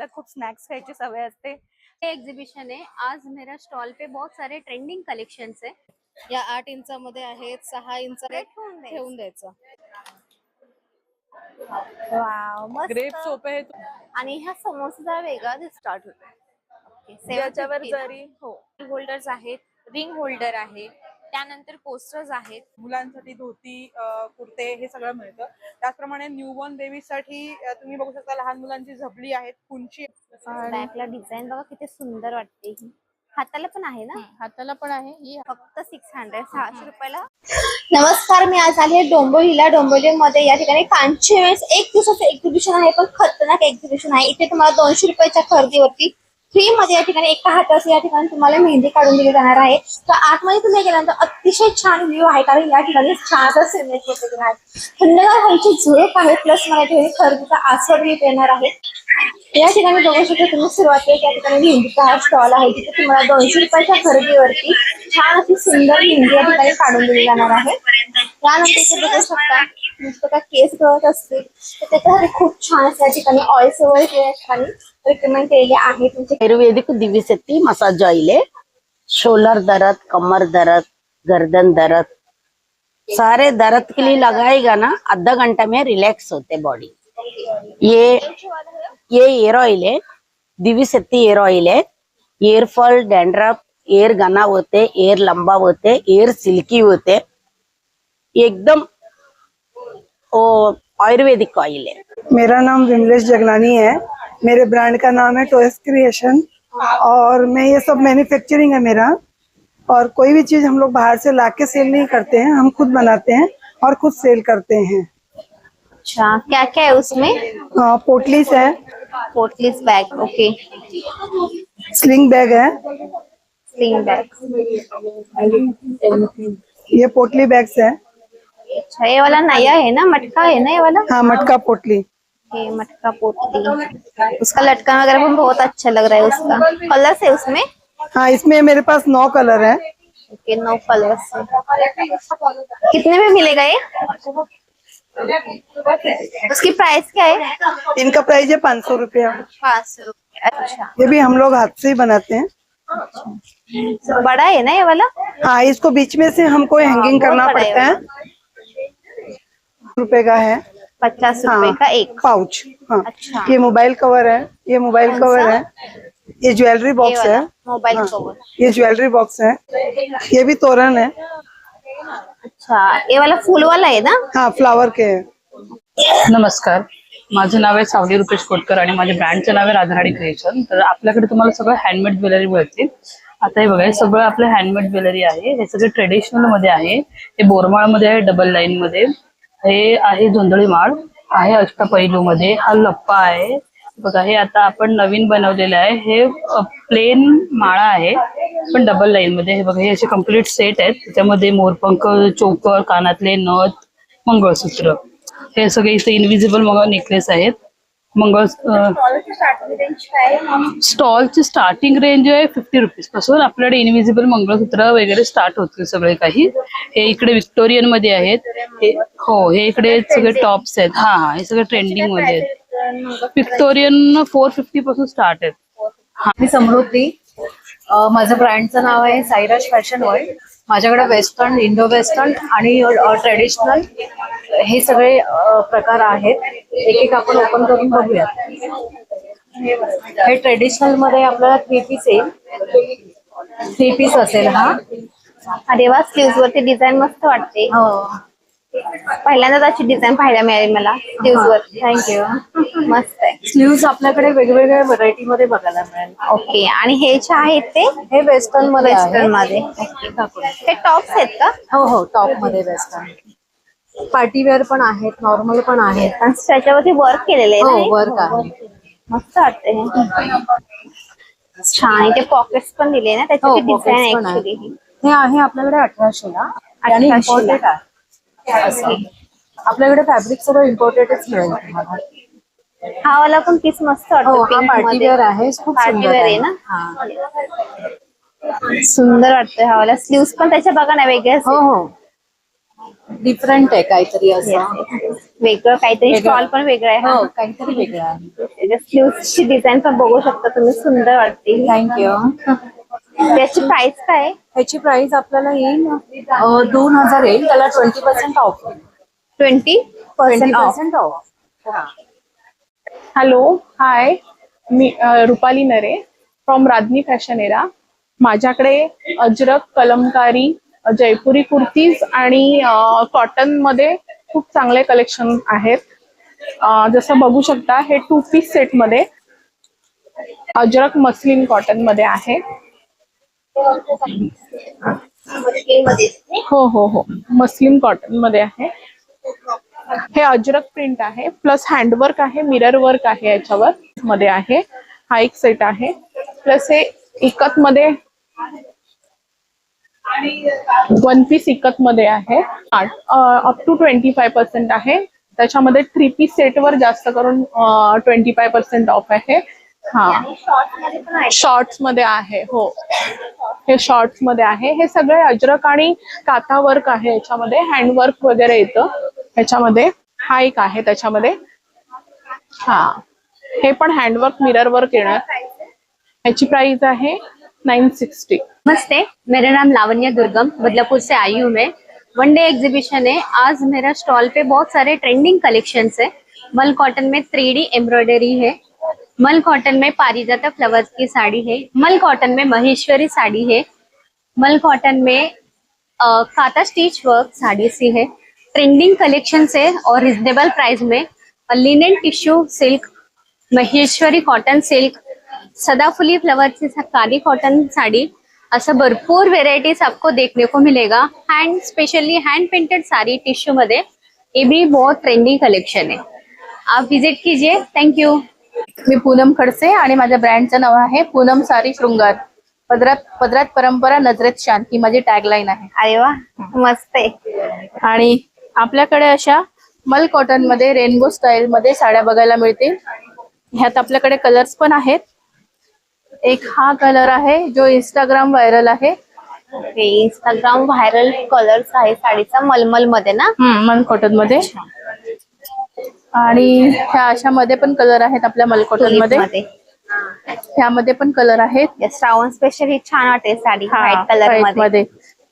आपल्याला खूप स्नॅक्स खायची सवय असते। एग्जीबिशन है। आज मेरा स्टॉल पे बहुत सारे ट्रेंडिंग कलेक्शंस है। या 8 इंचामध्ये आहेत, 6 इंच ठेवून द्यायचं। वाव मस्त। ग्रेप सोप आहे आणि हा समोसा वेगळा स्टार्ट होतो। त्याच्यावर जरी हो होल्डर्स आहेत, रिंग होल्डर आहे, त्यानंतर पोस्टर्स आहेत, मुलांसाठी धोती कुर्ते हे सगळं मिळतं। त्याचप्रमाणे न्यूबॉर्न बेबी साठी तुम्ही बघू शकता लहान मुलांची झबली आहेत, कुंची। बॅकला डिझाइन बघा किती सुंदर वाटते ही। हाताला पण आहे ना? हाताला पण आहे ही फक्त 600 रुपयाला। नमस्कार, मी आज आली आहे डोंबिवलीला। डोंबिवलीमध्ये या ठिकाणी कांची वेळेस एक दिवसाचं एक्झिबिशन आहे, पण खतरनाक एक्झिबिशन आहे। इथे तुम्हाला 200 रुपयाच्या खरेदीवरती फ्री मध्ये या ठिकाणी एका हाताची या ठिकाणी तुम्हाला मेहंदी काढून दिली जाणार आहे। तर आतमध्ये तुम्ही गेल्यानंतर अतिशय छान व्ह्यू आहे, कारण या ठिकाणी छान असं सिमेंट वगैरे आहे, थंडगार हवेची झुळूक आहे, प्लस मला ठिकाणी खरेदीचा आस्वाद घेता येणार आहे। या ठिकाणी बघू शकता तुम्ही सुरुवातीला या ठिकाणी मेहंदीचा हा स्टॉल आहे, जिथे तुम्हाला 200 रुपयाच्या खरेदीवरती छान अशी सुंदर मेहंदी या ठिकाणी काढून दिली जाणार आहे। त्यानंतर इथे बघू शकता नुसतं का केस गळत असतील तर त्याच्यासाठी खूप छान असं या ठिकाणी ऑइल्स वगैरे या ठिकाणी रिकमेंड केलेले आहे। आयुर्वेदिक दिव्यशक्ति मसाज ऑयल है। शोल्डर दर्द, कमर दर्द, गर्दन दर्द, सारे दर्द के लिए लगाएगा ना, आधा घंटा में रिलैक्स होते बॉडी। ये एयर ऑयल है, दिव्यशक्ति एयर ऑयल है। एयर फॉल, डैंड्रफ, एयर घना होते, एयर लंबा होते, एयर सिल्की होते, एकदम आयुर्वेदिक ऑयल है। मेरा नाम विमलेश जगलानी है। मेरे ब्रांड का नाम है टॉयस क्रिएशन, और मैं ये सब मैन्युफैक्चरिंग है मेरा। और कोई भी चीज हम लोग बाहर से लाके सेल नहीं करते हैं, हम खुद बनाते हैं और खुद सेल करते हैं। अच्छा, क्या क्या है उसमें? पोटलीस है, पोटलीस बैग, ओके। स्लिंग बैग है, स्लिंग बैग, ये पोटली बैग्स है। अच्छा, ये वाला नया है ना, मटका है ना ये वाला? हाँ, मटका पोटली। ये मटका पोटली, उसका लटकन वगैरह भी बहुत अच्छा लग रहा है। उसका कलर्स है उसमें? हाँ, इसमें मेरे पास 9 कलर है। ओके, 9 कलर्स है। कितने में मिलेगा ये? उसकी प्राइस क्या है? इनका प्राइस है 500 रुपया। 500 रुपये। अच्छा, ये भी हम लोग हाथ से ही बनाते हैं। बड़ा है ना ये वाला? हाँ, इसको बीच में से हमको हैंगिंग करना पड़ता है। रुपए का है, 50 रुपए का एक पाउच। हाँ, अच्छा। ये मोबाइल कवर है, ये मोबाइल कवर है, ये ज्वेलरी बॉक्स है, मोबाइल हाँ, कवर, ये ज्वेलरी बॉक्स है, ये भी तोरण है। अच्छा, ये वाला फूल वाला है ना? हाँ, फ्लावर के है। नमस्कार, माझं नाव आहे सावली रुपेश कोटकर आणि माझ्या ब्रँडचं नाव आहे राधाराणी क्रिएशन। तर आपल्याकडे तुम्हाला सगळं हँडमेड ज्वेलरी मिळतील। आता हे बघा, हे सगळं आपलं हँडमेड ज्वेलरी आहे। हे सगळे ट्रेडिशनल मध्ये आहे, हे बोरमाळ मध्ये आहे, डबल लाईन मध्ये हे आहे, जोंधळी माळ आहे, अष्टपैलू मध्ये हा लप्पा आहे। बघा, हे आता आपण नवीन बनवलेलं आहे, हे प्लेन माळा आहे पण डबल लाईन मध्ये। हे बघा, हे असे कम्प्लीट सेट आहेत, त्याच्यामध्ये मोरपंख, चोकर, कानातले नथ, मंगळसूत्र, हे सगळे इथे इनविजिबल नेकलेस आहेत। स्टॉलची स्टार्टिंग रेंज आहे 50 रुपीज पासून आपल्याकडे इनविजिबल मंगळसूत्र वगैरे स्टार्ट होतील सगळे काही। हे इकडे विक्टोरियन मध्ये आहेत, हो, हे इकडे सगळे टॉप्स आहेत। हा, हे सगळे ट्रेंडिंग मध्ये आहेत। विक्टोरियन 450 पासून स्टार्ट आहेत। मी समृद्धी, माझं ब्रँडचं नाव आहे साईराज फॅशन वर्ल्ड। माझ्याकडे वेस्टर्न, इंडो वेस्टर्न आणि ट्रेडिशनल हे सगळे प्रकार आहेत। एक एक आपण ओपन करून बघूया। हे ट्रेडिशनल मध्ये आपल्याला 3 पीस येईल, 3 पीस असेल हा। अरे वा, स्लीव्स वरती डिझाईन मस्त वाटते। हो, पहिल्यांदाच अशी डिझाईन पाहायला मिळाली मला स्लीव्स वर। थँक्यू। मस्त आहे। स्लीव्स आपल्याकडे वेगवेगळ्या व्हरायटी मध्ये बघायला मिळेल। ओके, आणि हे जे आहेत ते हे वेस्टर्न मध्ये आहे। वेस्टर्न मध्ये हे टॉप्स आहेत का? हो हो, टॉप मध्ये वेस्टर्न, पार्टीवेअर पण आहेत, नॉर्मल पण आहेत, आणि त्याच्यावरती वर्क केलेलं आहे ना हे? हो, वर्क आहे, मस्त वाटते हे। छान, इथे पॉकेट्स पण दिले ना, त्याची डिझाईन पण आहे। ऍक्च्युली हे आहे आपल्याकडे 1800 ला आणि 1800 इम्पोर्टेड आहे। असं आपल्याकडे फॅब्रिक सगळं इम्पोर्टेडच मिळेल तुम्हाला। हा वाला पण पीस मस्त हो, वाटतो, हा पार्टीवेअर आहे, खूप पार्टी सुंदर वेअर आहे आहे ना, हा। सुंदर वाटतोय हा वाला। स्लीव्स पण त्याच्या बघा ना वेगळ्याच हो हो, डिफरंट आहे काहीतरी असं. वेगळं काहीतरी स्टॉल पण वेगळं आहे. हो, काहीतरी वेगळं आहे. स्लीव्हची डिझाईन पण बघू शकता तुम्ही, सुंदर वाटते. थँक्यू. त्याची प्राइस काय आहे? ह्याची प्राइस आपल्याला येईल 2000 येईल. त्याला 20% of. 20% of. 20% of. Hello, high, me Rupali Nare from राधनी fashion era. माझ्याकडे अजरक, कलमकारी, जयपुरी कुर्तीज आणि कॉटन मध्ये खूप चांगले कलेक्शन आहेत. जसं बघू शकता, हे 2 पीस सेट मध्ये अजरक मस्लिन कॉटन मध्ये आहे. हो हो हो, मस्लिन कॉटन मध्ये आहे. हे अजरक प्रिंट आहे, प्लस हँडवर्क आहे, मिरर वर्क आहे याच्यावर मध्ये आहे. हा एक सेट आहे. प्लस हे इकत मध्ये 1 पीस इकत मध्ये आहे. अप टू 25% आहे. त्याच्यामध्ये 3 पीस सेट वर जास्त करून 25% ऑफ आहे. हा, शॉर्ट्स मध्ये आहे. हो, हे शॉर्ट्स मध्ये आहे. हे सगळे अजरक आणि काथा वर्क आहे. याच्यामध्ये हँडवर्क वगैरे येतं ह्याच्यामध्ये. हा एक आहे त्याच्यामध्ये. हा, हे पण हँडवर्क मिरर वर्क येणार. ह्याची प्राइस आहे 960. नमस्ते, मेरा नाम लावण्य दुर्गम, बदलापुर से आई हूँ मैं. वन डे एग्जीबिशन है. आज मेरा स्टॉल पे बहुत सारे ट्रेंडिंग कलेक्शंस है. मल कॉटन में 3D एम्ब्रॉयडरी है. मल कॉटन में पारिजाता फ्लावर्स की साड़ी है. मल कॉटन में महेश्वरी साड़ी है. मल कॉटन में काता स्टिच वर्क साड़ी सी है. ट्रेंडिंग कलेक्शन है और रिजनेबल प्राइस में. Linen tissue silk, Maheshwari cotton silk, सदाफुली फ्लावर की काली कॉटन साड़ी, ऐसा भरपूर वेराइटीज आपको देखने को मिलेगा. Hand specially hand painted sari tissue मध्ये, ये भी बहुत ट्रेंडिंग कलेक्शन है. आप विजिट कीजिए. थँक्यू. मी पूनम खडसे आणि माझ्या ब्रँडचं नाव आहे पूनम सारी शृंगार. पदरात परंपरा, नजरेत शान, ही माझी टॅगलाईन आहे. अरे वा, मस्त आहे. आणि आपल्याकडे अशा मल कॉटन मध्ये रेनबो स्टाईल मध्ये साड्या बघायला मिळतील. ह्यात आपल्याकडे कलर्स पण आहेत. एक हा कलर आहे जो इंस्टाग्राम व्हायरल आहे. इंस्टाग्राम व्हायरल कलर्स आहे साडीचा, मलमल मध्ये ना. मल कॉटन मध्ये. आणि ह्या अशा मध्ये पण कलर आहेत आपल्या मल कॉटन मध्ये. ह्यामध्ये पण कलर आहेत. श्रावण स्पेशल ही छान वाटते साडी व्हाईट कलर मध्ये.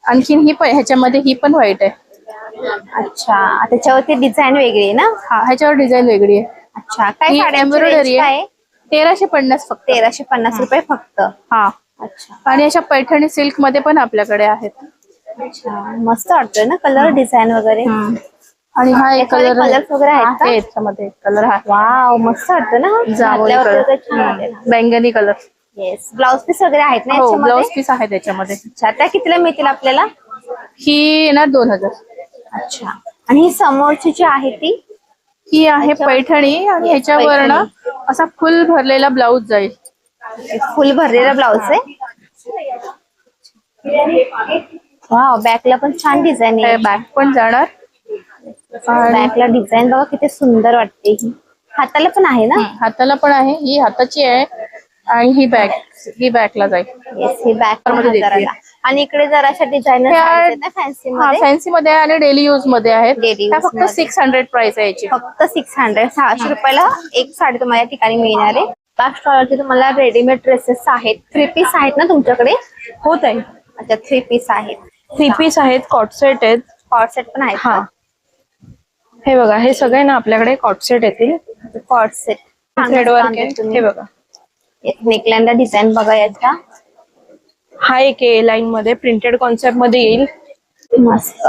आणखीन ही पण, ह्याच्यामध्ये ही पण व्हाईट आहे. अच्छा, त्याच्यावरती डिझाईन वेगळी आहे ना. हा, ह्याच्यावर डिझाईन वेगळी आहे. अच्छा, काय ही साडी एम्ब्रॉयडरी आहे. 1350 फक्त. 1350 रुपये फक्त. हा. अच्छा, आणि अशा पैठणी सिल्क मध्ये पण आपल्याकडे आहेत. अच्छा, मस्त वाटतोय ना कलर, डिझाईन वगैरे. आणि हा एक कलर कलर्स वगैरे आहेत का? याच्यामध्ये कलर हा. वाव, मस्त वाटतं ना. जांभळी कलर, बैंगनी कलर. येस, ब्लाउज पीस वगैरे आहेत ना हो, याच्यामध्ये? ब्लाउज पीस आहे त्याच्यामध्ये. अच्छा, त्या कितीला मिळतील आपल्याला? ही येणार 2000. अच्छा, आणि ही समोरची जी आहे ती? ही आहे पैठणी आणि ह्याच्यावर ना असा फुल भरलेला ब्लाउज जाईल. फुल भरलेला ब्लाउज आहे. वाव, बॅकला पण छान डिझाईन आहे. बॅक पण जाणार. बॅकला डिझाईन बघा किती सुंदर वाटते. ही हाताला पण आहे ना. हाताला पण आहे. ही हाताची आहे आणि ही बॅक, ही बॅकला जाईल. येस, ही बॅक मध्ये देते. आणि इकडे जराशा डिझायनर फॅन्सी मध्ये. फॅन्सी मध्ये आणि डेली यूज मध्ये आहेत. Daily use फक्त 600 प्राइस आहे याची. फक्त 600 रुपयाला एक साडी तुम्हाला या ठिकाणी मिळणार आहे. लास्ट स्टॉलवरती तुम्हाला रेडीमेड ड्रेसेस आहेत. 3 पीस आहेत ना तुमच्याकडे? होत आहे. अच्छा, 3 पीस आहेत. 3 पीस आहेत, कॉट सेट आहेत. कॉट सेट पण आहेत. हा, हे बघा, हे सगळे ना आपल्याकडे कॉट सेट येतील. कॉट सेट थ्रेड वर्क आहे. हे बघा, नेकलाइनला डिझाईन बघा याच्या. हा एक लाईन मध्ये प्रिंटेड कॉन्सेप्ट मध्ये येईल. मस्त.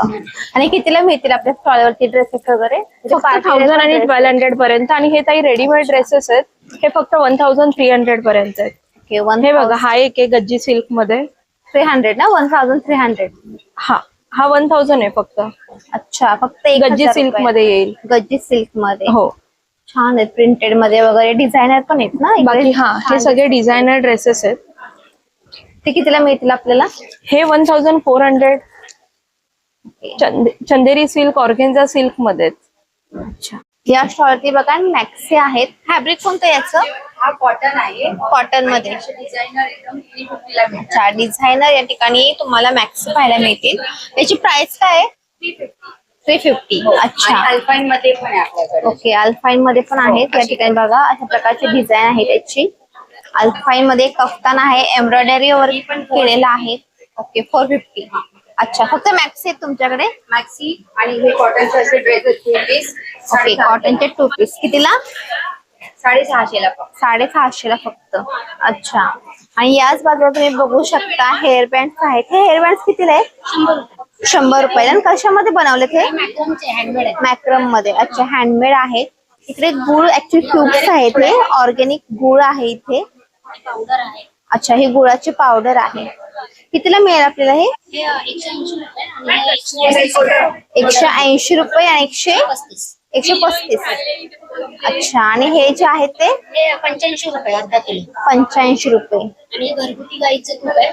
आणि कितीला मिळतील आपल्या स्टॉलवरती ड्रेसेस वगैरे? फक्त 1000 आणि 1200 पर्यंत. आणि हे काही रेडीमेड ड्रेसेस आहेत, हे फक्त 1300 पर्यंत आहेत. हे बघा, हा एक आहे गज्जी सिल्क मध्ये. 300 ना. 1300. हा 1000 आहे फक्त. अच्छा, फक्त एक गज्जी सिल्क मध्ये येईल. गज्जी सिल्क मध्ये. हो, छान आहे. प्रिंटेड मध्ये वगैरे डिझायनर पण आहेत ना. बाकी हा, हे सगळे डिझायनर ड्रेसेस आहेत. ते कितीला मिळतील आपल्याला? हे 1400. चंदेरी सिल्क, ऑर्गेन्झा सिल्क मध्ये. अच्छा, या स्टॉलवरती बघा मॅक्सी आहेत. फॅब्रिक कोणतं याचं? हा कॉटन आहे. कॉटन मध्ये. डिझायनर एकदम 350 ला मिळेल. अच्छा, डिझायनर या ठिकाणी तुम्हाला मॅक्सी पाहायला मिळतील. याची प्राइस काय आहे? 350. अच्छा, अल्पाईन मध्ये पण आहे आपल्याकडे. ओके. अल्फाईन मध्ये पण आहेत या ठिकाणी बघा, अशा प्रकारची डिझाईन आहे त्याची. अल्फाईन मध्ये कफ्तान आहे, एम्ब्रॉयडरी वर केलेला आहे. ओके, 450. अच्छा, फक्त मॅक्सी आहेत तुमच्याकडे? मॅक्सी आणि हे कॉटनचे असे ड्रेसेस 2 पीस. ओके, कॉटनचे 2 पीस कितीला? 650 ला. 650 ला फक्त. अच्छा, आणि याच बाजूला तुम्ही बघू शकता हेअर बँड्स आहेत. हे हेअर बँड्स कितीला आहेत? 100 रुपयाला. आणि कशामध्ये बनवले ते? मॅक्रम मध्ये. अच्छा, हँडमेड आहेत. इकडे गुळ ऍक्च्युली क्यूब्स आहेत, हे ऑर्गॅनिक गुळ आहे इथे. अच्छा, ही गुळाची पावडर आहे. कितीला मिळेल आपल्याला हे? 180 रुपये आणि 135. अच्छा, आणि हे जे आहेत ते 85 रुपये अर्धा किलो. 85 रुपये. आणि घरगुती गाईचं तूप आहे.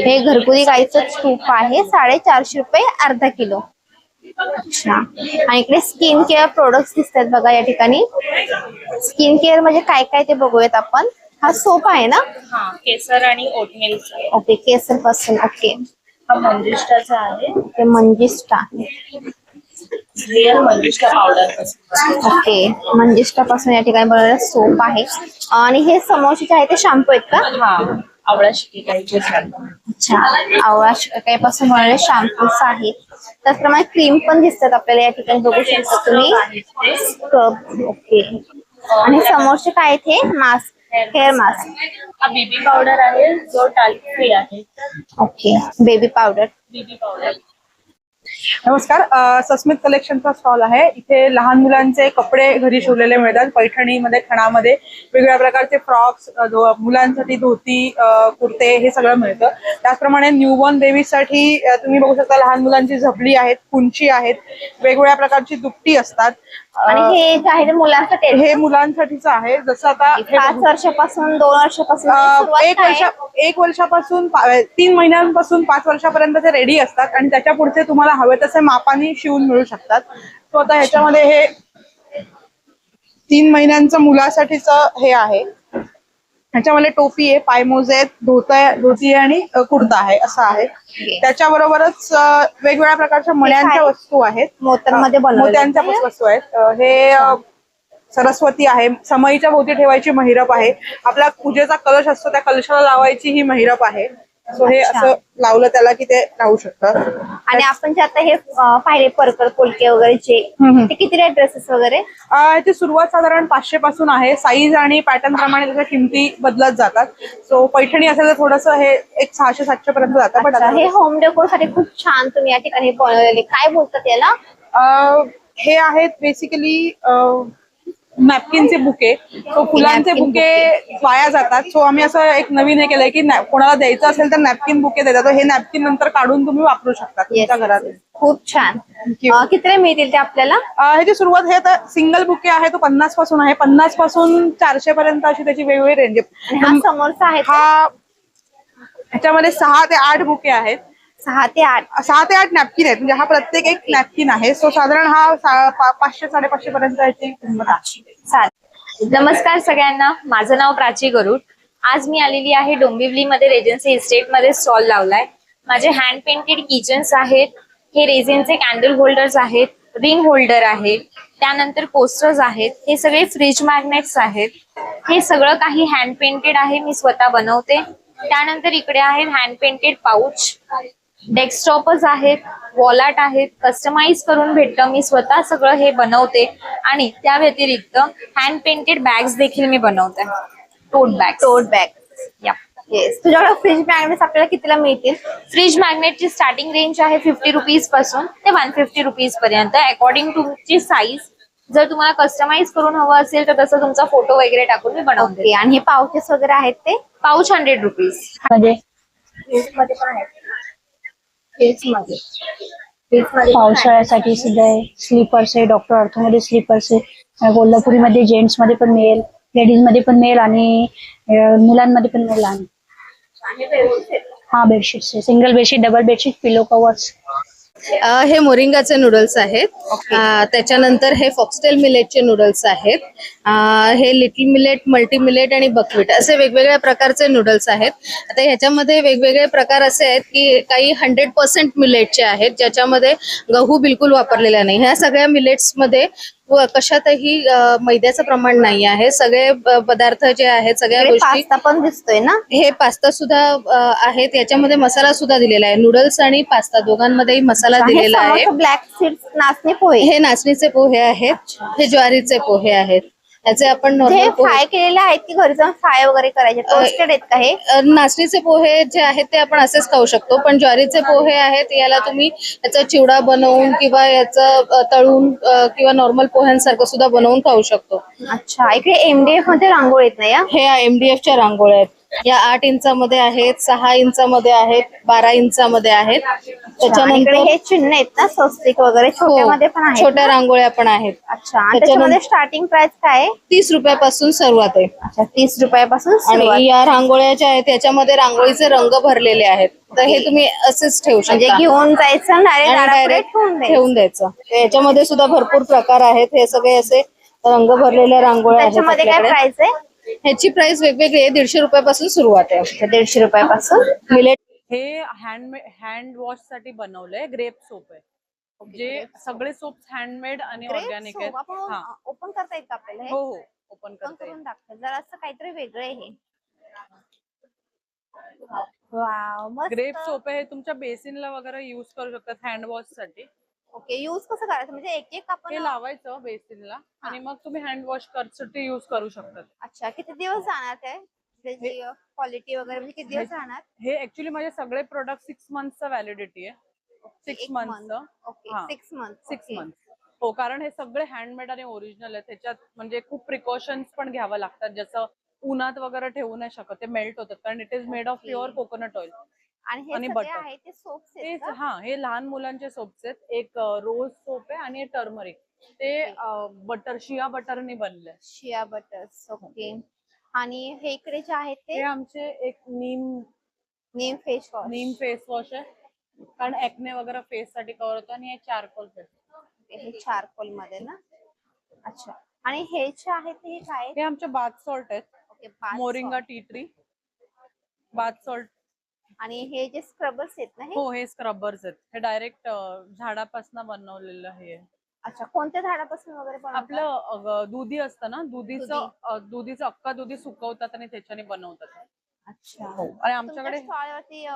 हे घरगुती गाईचं तूप आहे, 450 रुपये अर्धा किलो. अच्छा, आणि इकडे स्किन केअर प्रोडक्ट्स दिसतात बघा या ठिकाणी. स्किन केअर म्हणजे काय काय ते बघूयात आपण. हा सोप आहे ना? केसर आणि ओटमिल. ओके, केसर पासून. ओके, हा मंजिष्ठाचा आहे. ते manjistha. Real manjistha powder. Okay, manjistha पासून या ठिकाणी बनवलेला सोप आहे. आणि हे समोरचे आहे ते शॅम्पू आहेत का? हा, आवळा शिकायचे. अच्छा, आवळा शिकाकाईपासून बनवलेले शॅम्पूस आहेत. त्याचप्रमाणे क्रीम पण दिसतात आपल्याला या ठिकाणी, बघू शकता तुम्ही. स्क्रब. ओके, आणि समोरचे काय आहेत? हे मास्क, हेअर मास्क. हा बेबी पावडर आहे जो टाल्क फ्री आहे. Okay, baby powder. नमस्कार, सस्मित कलेक्शनचा स्टॉल आहे. इथे लहान मुलांचे कपडे घरी शिवलेले मिळतात. पैठणीमध्ये, खणामध्ये वेगवेगळ्या प्रकारचे फ्रॉक्स, मुलांसाठी धोती, कुर्ते हे सगळं मिळतं. त्याचप्रमाणे न्यूबॉर्न बेबीसाठी तुम्ही बघू शकता लहान मुलांची झबली आहेत, कुंची आहेत, वेगवेगळ्या प्रकारची दुपटी असतात. आणि हे जे आहे ते मुलांसाठी आहे. हे मुलांसाठीच आहे. जसं आता 5 वर्षापासून 2 वर्षापासून एक वर्षापासून 3 महिन्यांपासून 5 वर्षापर्यंत ते रेडी असतात आणि त्याच्या पुढचे तुम्हाला हवे तसे मापाने शिवून मिळू शकतात. तो आता ह्याच्यामध्ये हे 3 महिन्यांचं मुलासाठीच हे आहे. ह्याच्यामध्ये टोपी आहे, पायमोजे आहेत, धोती आहे आणि कुर्ता आहे, असं आहे. त्याच्याबरोबरच वेगवेगळ्या प्रकारच्या मण्यांच्या वस्तू आहेत, मोत्यांमध्ये मोत्यांच्या वस्तू आहेत. हे सरस्वती आहे, समईच्या भोवती ठेवायची महिरप आहे. आपला पूजेचा कलश असतो त्या कलशाला लावायची ही महिरप आहे. सो हे असं लावलं त्याला की ते राहू शकतं. आणि आपण जे आता हे पाहिले परकर पोलके वगैरेचे, ते किती ड्रेसेस वगैरे? याची सुरुवात साधारण 500 पासून आहे. साईज आणि पॅटर्न प्रमाणे त्याच्या किमती बदलत जातात. सो पैठणी असेल तर थोडंसं हे एक 600-700 पर्यंत जातं. पण हे होम डेकोर साठी खूप छान तुम्ही या ठिकाणी बनवलेले. काय बोलतात याला? हे आहेत बेसिकली नॅपकिनचे बुके. तो फुलांचे बुके वाया जातात. सो आम्ही असं एक नवीन हे केलंय की कोणाला द्यायचं असेल तर नॅपकिन बुके देतात. हे नॅपकिन नंतर काढून तुम्ही वापरू शकता तुमच्या घरात. खूप छान. किती मिळतील ते आपल्याला? ह्याची सुरुवात हे तर सिंगल बुके आहे तो 50 पासून आहे. 50 पासून 400 पर्यंत अशी त्याची वेगवेगळी रेंज आहे. हा समोरचा आहे हा, ह्याच्यामध्ये 6 ते 8 बुके आहेत. 6 ते 8 नॅपकिन आहेत. म्हणजे हा प्रत्येक एक नॅपकिन आहे. सो साधारण हा 500-550 पर्यंत याची किंमत आहे. नमस्कार सगळ्यांना, माझं नाव प्राची गरुड. आज मी आलेली आहे डोंबिवलीमध्ये रेजन्सी इस्टेट मध्ये स्टॉल लावलाय. माझे हँड पेंटेड किचन्स आहेत. हे रेझिनचे कॅन्डल होल्डर्स आहेत, रिंग होल्डर आहे, त्यानंतर पोस्टर्स आहेत. हे सगळे फ्रीज मॅग्नेट्स आहेत. हे सगळं काही हँड पेंटेड आहे, मी स्वतः बनवते. त्यानंतर इकडे आहेत हँड पेंटेड पाऊच, डेस्कटॉपच आहेत, वॉलेट आहेत, कस्टमाइज करून भेटतं. मी स्वतः सगळं हे बनवते. आणि त्या व्यतिरिक्त हँड पेंटेड बॅग्स देखील मी बनवते. टोट बॅग. येस. तुझ्याकडे फ्रीज मॅग्नेट्स आपल्याला कितीला मिळतील? फ्रीज मॅग्नेटची स्टार्टिंग रेंज आहे 50 रुपीज पासून ते 150 रुपीज पर्यंत, अकॉर्डिंग टू तुमची साईज. जर तुम्हाला कस्टमाइज करून हवं असेल तर तसं तुमचा फोटो वगैरे टाकून मी बनवते. आणि हे पाउचेस वगैरे आहेत ते? Pouch 100 rupees. मध्ये पण आहेत. पावसाळ्यासाठी सुद्धा आहे. स्लीपर्स आहे, डॉक्टर अर्थमध्ये स्लीपर्स आहे. कोल्हापुरीमध्ये जेंट्स मध्ये पण मिळेल, लेडीज मध्ये पण मिळेल आणि मुलांमध्ये पण मिळेल. आणि हा बेडशीट्स आहे, सिंगल बेडशीट, डबल बेडशीट, पिलो कवर्स. हे मोरिंगाचे नूडल्स आहेत. त्याच्यानंतर हे फॉक्सटेल मिलेटचे नूडल्स आहेत. हे लिटिल मिलेट, मल्टी मिलेट आणि बकवीट असे वेगवेगळ्या प्रकारचे नूडल्स आहेत. आता ह्याच्यामध्ये वेगवेगळे प्रकार असे आहेत की काही 100% मिलेटचे आहेत, ज्याच्यामध्ये गहू बिलकुल वापरलेला नाही. ह्या सगळ्या मिलेट्स मध्ये कशातही मैद्याचं प्रमाण नाही आहे. सगळे पदार्थ जे आहेत, सगळ्या गोष्टी. पास्ता पण दिसतोय ना, हे पास्ता सुद्धा आहेत. याच्यामध्ये मसाला सुद्धा दिलेला आहे. नूडल्स आणि पास्ता दोघांमध्येही मसाला दिलेला आहे. ब्लॅक सीड्स नाचणी पोहे, हे नाचणीचे पोहे आहेत. हे ज्वारीचे पोहे आहेत. याचे आपण हे नॉर्मल फ्राय केलेले आहेत की घरी जाऊन फ्राय वगैरे करायचे, टोस्टेड आहेत का हे? नाचणीचे पोहे जे आहेत ते आपण असेच खाऊ शकतो, पण ज्वारीचे पोहे आहेत याला तुम्ही याचा चिवडा बनवून किंवा याचं तळून किंवा नॉर्मल पोह्यांसारखं सुद्धा बनवून खाऊ शकतो. अच्छा, इकडे MDF मध्ये रांगोळी आहेत ना या? हे MDF च्या रांगोळ्या आहेत. या 8 इंचामध्ये आहेत, 6 इंचामध्ये आहेत, 12 इंचामध्ये आहेत. त्याच्यानंतर हे चिन्ह आहेत ना, स्वस्तिक वगैरे छोट्यामध्ये पण आहेत, छोट्या रांगोळ्या पण आहेत. अच्छा, आणि त्याच्यामध्ये स्टार्टिंग प्राइस काय आहे? 30 रुपयापासून सुरुवात आहे. अच्छा, 30 रुपयापासून आणि या रांगोळ्या ज्या आहेत त्याच्यामध्ये रांगोळीचे रंग भरलेले आहेत, तर हे तुम्ही असेच ठेवू म्हणजे शकता. घेऊन जायचं डायरेक्ट डायरेक्ट ठेवून द्यायचं. याच्यामध्ये सुद्धा भरपूर प्रकार आहेत. हे सगळे असे रंग भरलेल्या रांगोळ्या आहेत. त्याच्यामध्ये काय प्राइस आहे? ह्याची प्राइस वेगवेगळी आहे. 150 रुपयापासून सुरुवात आहे. 150 रुपयापासून. मिलेट हे हँड वॉश साठी बनवलंय. ग्रेप सोप आहे, जे सगळे सोप्स हँडमेड आणि ऑर्गॅनिक आहेत. हा, ओपन करता येईल का आपल्याला हे? हो हो, ओपन ओपन करता येईल. करून दाखवा जरा, असं काहीतरी वेगळं आहे हे. वाव, मस्त. ग्रेप सोप आहे, हे तुमच्या बेसिनला वगैरे युज करू शकतात हँड वॉश साठी. ओके, यूज कसं करायचं म्हणजे एक एक आपण? हे लावायचं बेसिनला आणि मग तुम्ही हँड वॉश साठी युज करू शकतात. अच्छा, किती दिवस जाणार ते? त्याची क्वालिटी वगैरे म्हणजे किती दिवस राहणार? हे ऍक्च्युली माझे सगळे प्रोडक्ट 6 मंथचा व्हॅलिडिटी आहे. 6 मंथचं. ओके, हा. 6 मंथ. 6 मंथ. हो, कारण हे सगळे हँडमेड आणि ओरिजिनल आहे. त्याच्यात म्हणजे खूप प्रिकॉशन्स पण घ्यावं लागतात, जसं उन्हात वगैरे ठेवू नाही शकत, ते मेल्ट होतात, कारण it is made of pure coconut oil आणि हे आणि सगळे बटर. आहे ते सोप्स आहेत का? हा, हे लहान मुलांचे सोप्स आहेत. एक रोज सोप आहे आणि टर्मरिक. ते बटर, शिया बटरने बनले. शिया बटर्स. ओके, आणि हे इकडे जे आहेत हे ते आमचे एक नेम फेस वॉश. नीम फेस वॉश आहे, कारण ऍक्ने वगैरे फेस साठी कव्हर होतो. आणि हे चारकोल फेस. हे चारकोल मध्ये ना. अच्छा, आणि हे जे आहेत ते काय आहेत? हे आमचे बाथ सॉल्ट आहेत. Okay, bath moringa salt. Tea tree bath salt. आणि हे जे स्क्रबर्स आहेत ना हे? हो, हे स्क्रबर्स आहेत. हे डायरेक्ट झाडापासून बनवलेलं आहे. अच्छा, कोणत्या झाडापासून वगैरे बनवतात? आपलं दुधी असतं ना, दुधीचं अख्खा दुधी सुकवतात आणि त्याच्याने बनवतात. अच्छा, आणि आमच्याकडे स्टॉलवरती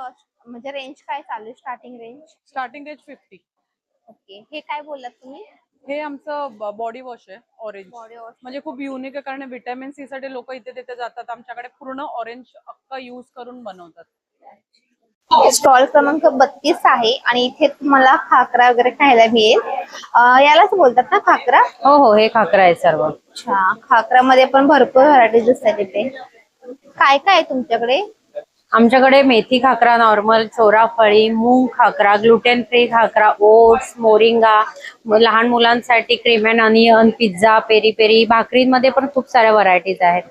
म्हणजे रेंज काय चालू आहे? Starting range? Starting range 50. Okay, हे काय बोललात तुम्ही? हे आमचं बॉडी वॉश आहे, ऑरेंज. Body wash. म्हणजे खूप युनिक आहे, कारण व्हिटॅमिन सी साठी लोक इथे तिथे जातात. आमच्याकडे पूर्ण ऑरेंज अख्खा यूज करून बनवतात. स्टॉल क्रमांक 32 आहे आणि इथे तुम्हाला खाकरा वगैरे खायला मिळेल. यालाच बोलतात ना खाकरा? हो हो, हे खाकरा आहे सर्व. अच्छा, खाकरामध्ये पण भरपूर व्हरायटीज असतात इथे. काय काय आहे तुमच्याकडे? आमच्याकडे मेथी खाकरा, नॉर्मल, चोराफळी, मूग khakhra, gluten free khakhra, oats, moringa, लहान मुलांसाठी cream and onion, pizza, peri peri. भाकरीमध्ये पण खूप साऱ्या व्हरायटीज आहेत.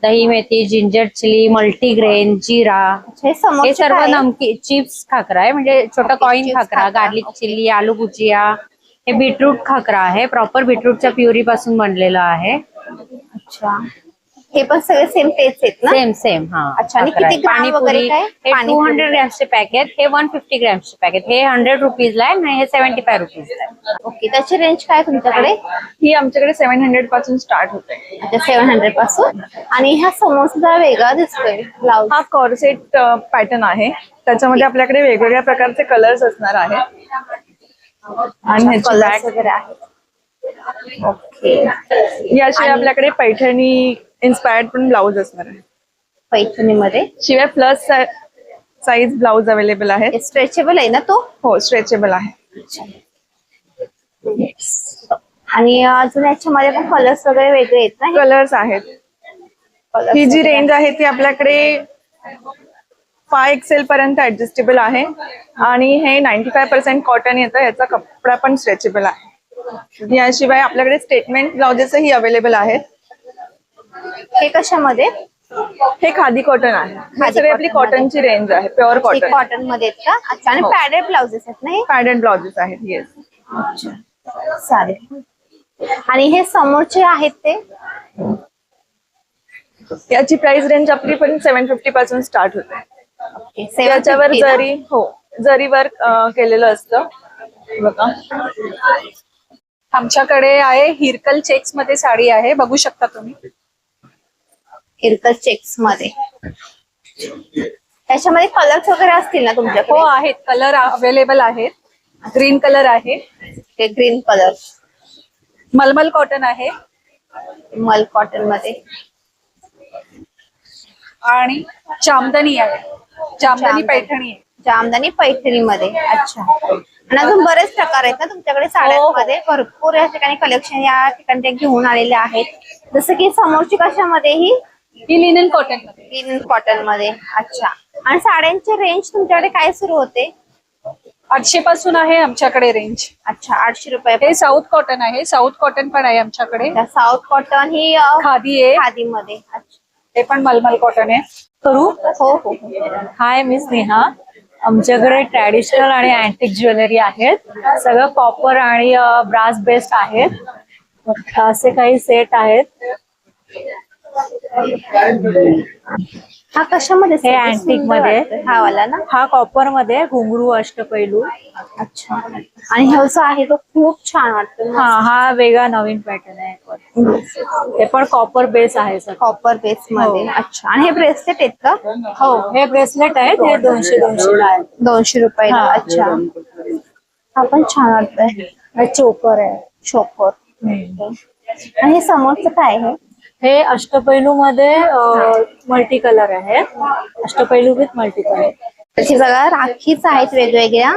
दही मेथी, जिंजर चिली, मल्टीग्रेन, जिरा. हे सर्व नमकीन चिप्स खाकरा आहे, म्हणजे छोटा coin khakhra, garlic chilli, aloo bhujia. हे बीटरूट खाकरा आहे, प्रॉपर बीटरूटच्या प्युरी पासून बनलेलं आहे. अच्छा, हे पण सगळे सेम तेच आहेत ना? सेम. हा. अच्छा, आणि किती ग्राम वगैरे काय? हे 200 ग्रॅम्सचे पॅकेट, हे 150 ग्रॅम्सचे पॅकेट. हे 100 रुपीजला आहे आणि हे 75 रुपीजला आहे. ओके, त्याची रेंज काय तुमच्याकडे? ही आमच्याकडे 700 पासून स्टार्ट होते. अच्छा, 700 पासून. आणि हा समोसा जरा वेगळा दिसतोय. ब्लाउज हा कॉर्सेट पॅटर्न आहे, त्याच्यामध्ये आपल्याकडे वेगवेगळ्या प्रकारचे कलर्स असणार आहेत. आणि ह्याची कलर्स बॅग वगैरे आहेत. ओके, याशिवाय आपल्याकडे पैठणी इन्स्पायर्ड पण ब्लाउज असणार आहे. पैठणीमध्ये शिवाय प्लस साईज ब्लाउज अवेलेबल आहे. स्ट्रेचेबल आहे ना तो? हो, स्ट्रेचेबल आहे. आणि अजून याच्यामध्ये पण कलर्स वगैरे वेगळे आहेत ना? कलर्स आहेत. ही जी रेंज आहे ती आपल्याकडे 5XL पर्यंत ऍडजस्टेबल आहे आणि हे 95% कॉटन येतं. याचा कपडा पण स्ट्रेचेबल आहे. याशिवाय आपल्याकडे स्टेटमेंट ब्लाउजेसही अवेलेबल आहेत. हे कशामध्ये? हे खादी कॉटन आहे, हे खादी सगळी आपली cotton कॉटनची रेंज आहे, प्युअर कॉटन. कॉटन मध्ये आहेत का? अच्छा. आणि हो. पॅडेड ब्लाउजेस आहेत ना हे? पॅडेड ब्लाउजेस आहेत. येस. चालेल. आणि हे समोरचे आहेत ते याची प्राइस रेंज आपली पण 750 पासून स्टार्ट होते. याच्यावर 750 ना? जरी हो जरी वर्क केलेलं असतं बघा. आमच्याकडे आहे हिरकल चेक्स मध्ये साडी आहे, बघू शकता तुम्ही. इरकल चेक्स मध्ये. त्याच्यामध्ये कलर्स वगैरे असतील ना तुमच्याकडे? हो आहेत, कलर अवेलेबल आहेत. ग्रीन कलर आहे, ते ग्रीन कलर मलमल कॉटन आहे मल कॉटन मध्ये. आणि जामदानी आहे, जामदानी पैठणी आहे. जामदानी पैठणी मध्ये. अच्छा. आणि अजून बरेच प्रकार आहेत ना तुमच्याकडे साड्यांमध्ये? भरपूर या ठिकाणी कलेक्शन या ठिकाणी ते घेऊन आलेले आहेत. जसं की समोरची कशामध्ये ही लिनन कॉटन मध्ये. ग्रीन कॉटन मध्ये. अच्छा. आणि साड्यांची रेंज तुमच्याकडे काय सुरू होते? 800 पासून आहे आमच्याकडे रेंज. अच्छा. 800 रुपये. हे साऊथ कॉटन आहे, साऊथ कॉटन पण आहे आमच्याकडे. साऊथ कॉटन ही खादी आहे, खादी मध्ये. अच्छा. हे पण मलमल कॉटन आहे. करू. हो हो. हाय, मी स्नेहा. आमच्याकडे ट्रॅडिशनल आणि अँटिक ज्वेलरी आहेत. सगळं कॉपर आणि ब्रास बेस्ड आहेत. असे काही सेट आहेत. हा कशामध्ये? हे अँटिक मध्ये. हा वाला ना? हा कॉपर मध्ये घुंगरू अष्टपैलू. अच्छा. आणि हे जो आहे तो खूप छान वाटतो. हा वेगळा नवीन पॅटर्न आहे. ते पण कॉपर बेस आहे सर. कॉपर बेस मध्ये. अच्छा. आणि हे ब्रेसलेट आहेत का? हो, हे ब्रेसलेट आहेत. हे 200 ला आहेत. 200 रुपयाला. अच्छा. हा पण छान वाटतंय. हे चोकर आहे. शॉपर. आणि हे समोरचं काय आहे? हे अष्टपैलू मध्ये मल्टी कलर आहे. अष्टपैलू विथ मल्टी कलर. त्याची बघा राखीच आहेत वेगवेगळ्या.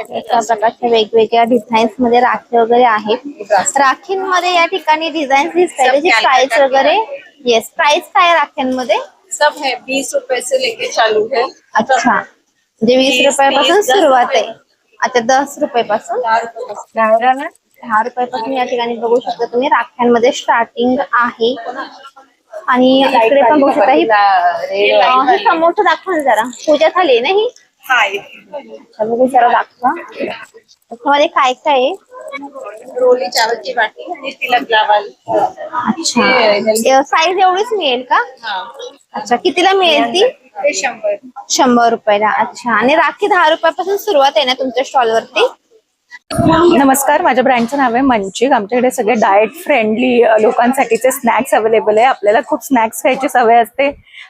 एका प्रकारच्या वेगवेगळ्या डिझाईन्स मध्ये राखी वगैरे आहेत. राखींमध्ये या ठिकाणी डिझाईन्स दिसत आहे. त्याची प्राइस वगैरे. येस. प्राइस काय आहे राख्यांमध्ये? सब है 20 रुपए से लेके चालू है. अच्छा. म्हणजे 20 रुपयापासून सुरुवात आहे. आता 10 रुपयापासून 10 रुपयापासून या ठिकाणी बघू शकता तुम्ही राख्यांमध्ये स्टार्टिंग आहे. आणि इकडे पण बघू शकता ही समोरचं दाखवा ना जरा. पूजा झाली आहे ना ही? अच्छा. बघू जरा दाखवा त्याच्यामध्ये काय काय आहे. रोली चावलची वाटी आणि तिलक लावाल. अच्छा. साईज एवढीच मिळेल का? अच्छा. कितीला मिळेल ती? 100 रुपयाला. अच्छा. आणि राखी 10 रुपयापासून सुरुवात आहे ना तुमच्या स्टॉल वरती? नमस्कार, माझ्या ब्रँडचं नाव आहे मंचिक. आमच्याकडे सगळे डाएट फ्रेंडली लोकांसाठीचे स्नॅक्स अवेलेबल आहे. आपल्याला खूप स्नॅक्स खायची सवय असते,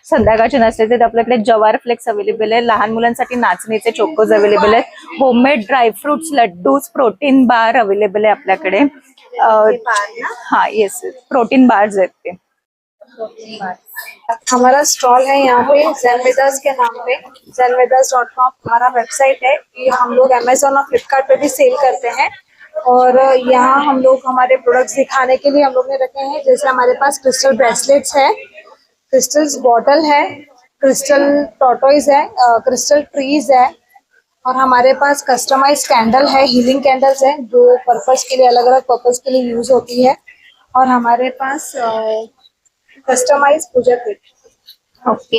संध्याकाळचे नसते, तर आपल्याकडे जवार फ्लेक्स अवेलेबल आहे. लहान मुलांसाठी नाचणीचे चोकोज अवेलेबल आहेत. Homemade dry fruits, laddoos, protein bar available आहे आपल्याकडे. हाँ येस, प्रोटीन बार्स आहेत ते. हमारा स्टॉल है यहाँ पे zenvedas के नाम पे, zenvedas.com हमारा वेबसाइट है. ये हम लोग अमेजोन और फ्लिपकार्ट पे भी सेल करते हैं. और यहाँ हम लोग हमारे प्रोडक्ट्स दिखाने के लिए हम लोग ने रखे हैं. जैसे हमारे पास क्रिस्टल ब्रेसलेट्स है, क्रिस्टल्स बॉटल है, क्रिस्टल टॉर्टोइज है, क्रिस्टल ट्रीज है. और हमारे पास कस्टमाइज कैंडल है, हीलिंग कैंडल्स है जो पर्पस के लिए, अलग अलग पर्पस के लिए यूज होती है. और हमारे पास कस्टमाइज पूजा किट. ओके.